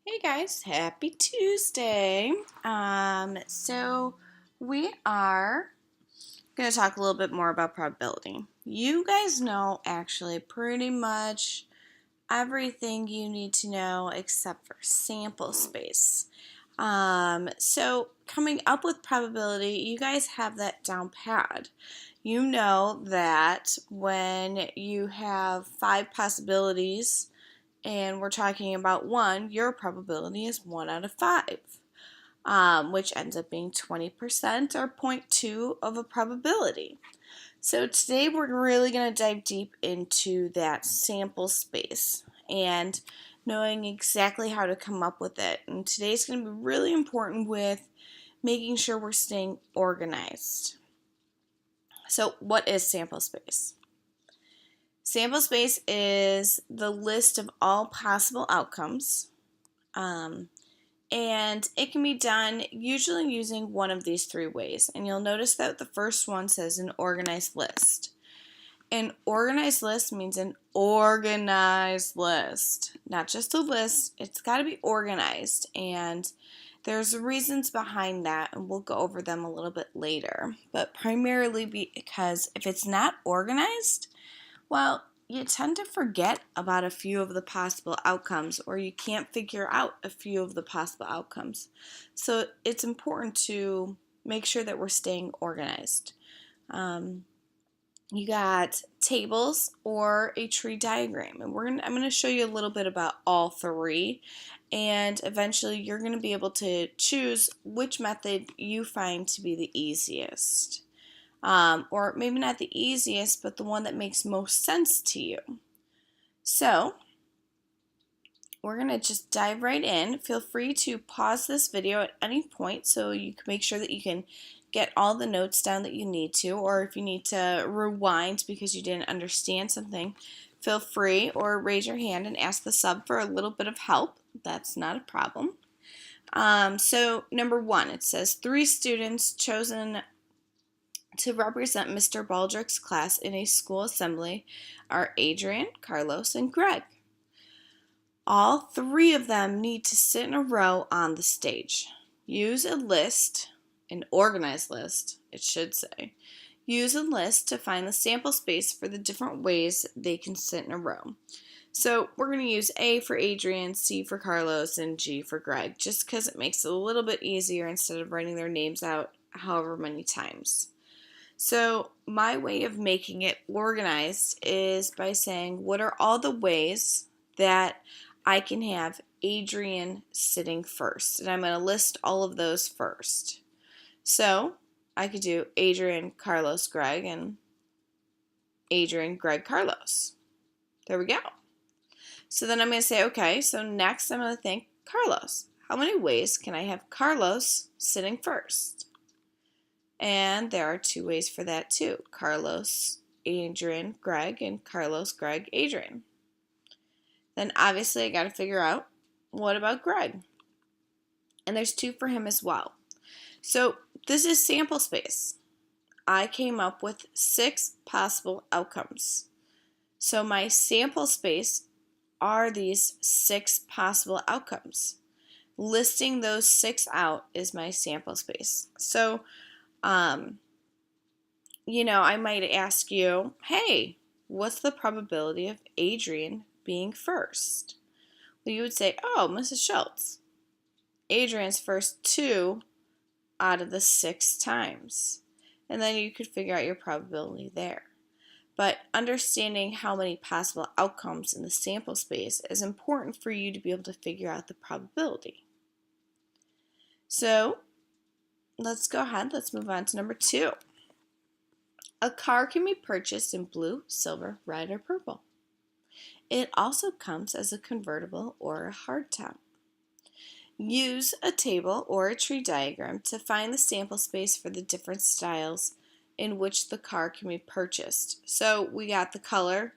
Hey guys, happy Tuesday. So we are going to talk a little bit more about probability. You guys know actually pretty much everything you need to know except for sample space. So coming up with probability, you guys have that down pat. You know that when you have 5 possibilities and we're talking about one, your probability is 1 out of 5, which ends up being 20% or zero point 0.2 of a probability. So today we're really going to dive deep into that sample space and knowing exactly how to come up with it. And today's going to be really important with making sure we're staying organized. So, what is sample space? Sample space is the list of all possible outcomes, um, and it can be done usually using one of these 3 ways. And you'll notice that the first one says an organized list. An organized list means an organized list, not just a list. It's got to be organized, and there's reasons behind that, and we'll go over them a little bit later. But primarily because if it's not organized, well, you tend to forget about a few of the possible outcomes, or you can't figure out a few of the possible outcomes. So it's important to make sure that we're staying organized. You got tables or a tree diagram, and I'm going to show you a little bit about all 3, and eventually you're going to be able to choose which method you find to be the easiest. Or maybe not the easiest, but the one that makes most sense to you. So, we're going to just dive right in. Feel free to pause this video at any point so you can make sure that you can get all the notes down that you need to, or if you need to rewind because you didn't understand something, feel free, or raise your hand and ask the sub for a little bit of help. That's not a problem. So, number 1, it says 3 students chosen to represent Mr. Baldrick's class in a school assembly are Adrian, Carlos, and Greg. All 3 of them need to sit in a row on the stage. Use a list, an organized list, it should say. Use a list to find the sample space for the different ways they can sit in a row. So we're going to use A for Adrian, C for Carlos, and G for Greg, just because it makes it a little bit easier instead of writing their names out however many times. So my way of making it organized is by saying, what are all the ways that I can have Adrian sitting first? And I'm going to list all of those first. So I could do Adrian, Carlos, Greg, and Adrian, Greg, Carlos. There we go. So then I'm going to say, okay, so next I'm going to think Carlos. How many ways can I have Carlos sitting first? And there are 2 ways for that too. Carlos, Adrian, Greg, and Carlos, Greg, Adrian. Then obviously I got to figure out, what about Greg? And there's 2 for him as well. So this is sample space. I came up with 6 possible outcomes. So my sample space are these 6 possible outcomes. Listing those 6 out is my sample space. So I might ask you, hey, what's the probability of Adrian being first? Well, you would say, oh, Mrs. Schultz, Adrian's first 2 out of the 6 times. And then you could figure out your probability there. But understanding how many possible outcomes in the sample space is important for you to be able to figure out the probability. So let's go ahead, let's move on to number 2. A car can be purchased in blue, silver, red, or purple. It also comes as a convertible or a hardtop. Use a table or a tree diagram to find the sample space for the different styles in which the car can be purchased. So we got the color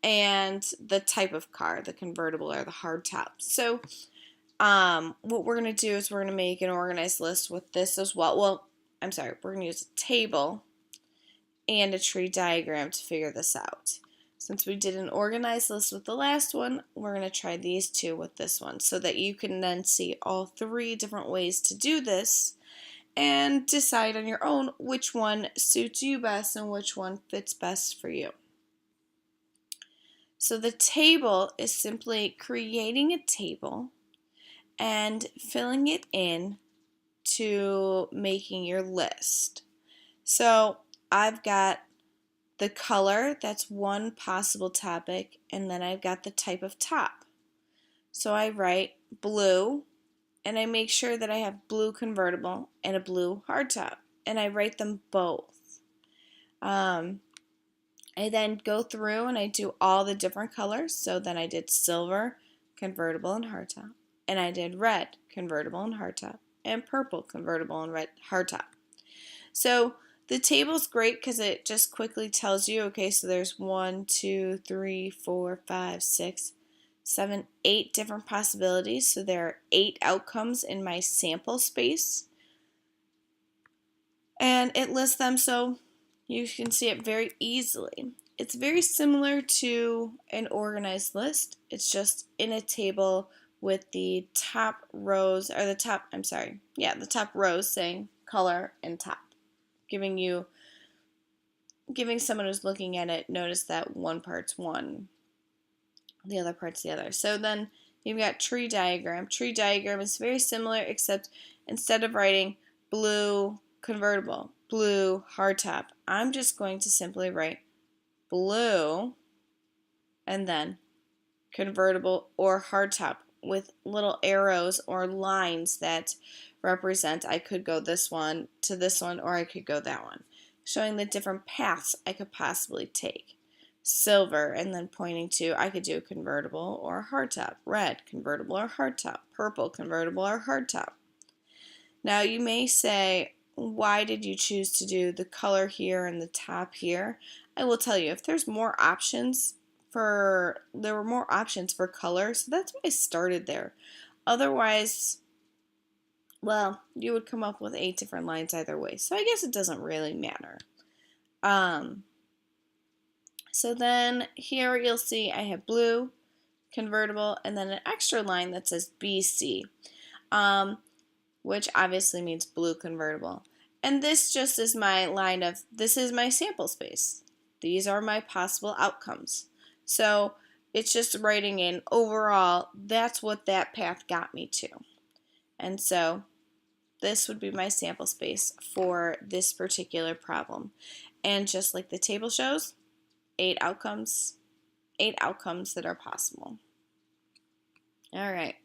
and the type of car, the convertible or the hardtop. So what we're going to do is we're going to make an organized list with this as well. We're going to use a table and a tree diagram to figure this out. Since we did an organized list with the last one, we're going to try these two with this one so that you can then see all 3 different ways to do this and decide on your own which one suits you best and which one fits best for you. So the table is simply creating a table and filling it in to making your list. So I've got the color, that's one possible topic, and then I've got the type of top. So I write blue, and I make sure that I have blue convertible and a blue hardtop, and I write them both. I then go through and I do all the different colors. So then I did silver, convertible, and hardtop, and I did red, convertible, and hardtop, and purple, convertible, and red hardtop. So the table's great because it just quickly tells you, okay, so there's 1, 2, 3, 4, 5, 6, 7, 8 different possibilities. So there are 8 outcomes in my sample space. And it lists them so you can see it very easily. It's very similar to an organized list. It's just in a table with the top rows, or the top rows saying color and top. Giving someone who's looking at it notice that one part's one, the other part's the other. So then you've got tree diagram. Tree diagram is very similar, except instead of writing blue convertible, blue hardtop, I'm just going to simply write blue and then convertible or hardtop with little arrows or lines that represent I could go this one to this one, or I could go that one, showing the different paths I could possibly take. Silver, and then pointing to I could do a convertible or a hardtop. Red, convertible or hardtop. Purple, convertible or hardtop. Now you may say, why did you choose to do the color here and the top here? I will tell you, if there's more options there were more options for color, so that's why I started there. Otherwise, well, you would come up with 8 different lines either way, so I guess it doesn't really matter. So then here you'll see I have blue, convertible, and then an extra line that says BC, which obviously means blue convertible. And this just is my line of, this is my sample space. These are my possible outcomes. So it's just writing in overall, that's what that path got me to. And so this would be my sample space for this particular problem. And just like the table shows, 8 outcomes that are possible. All right.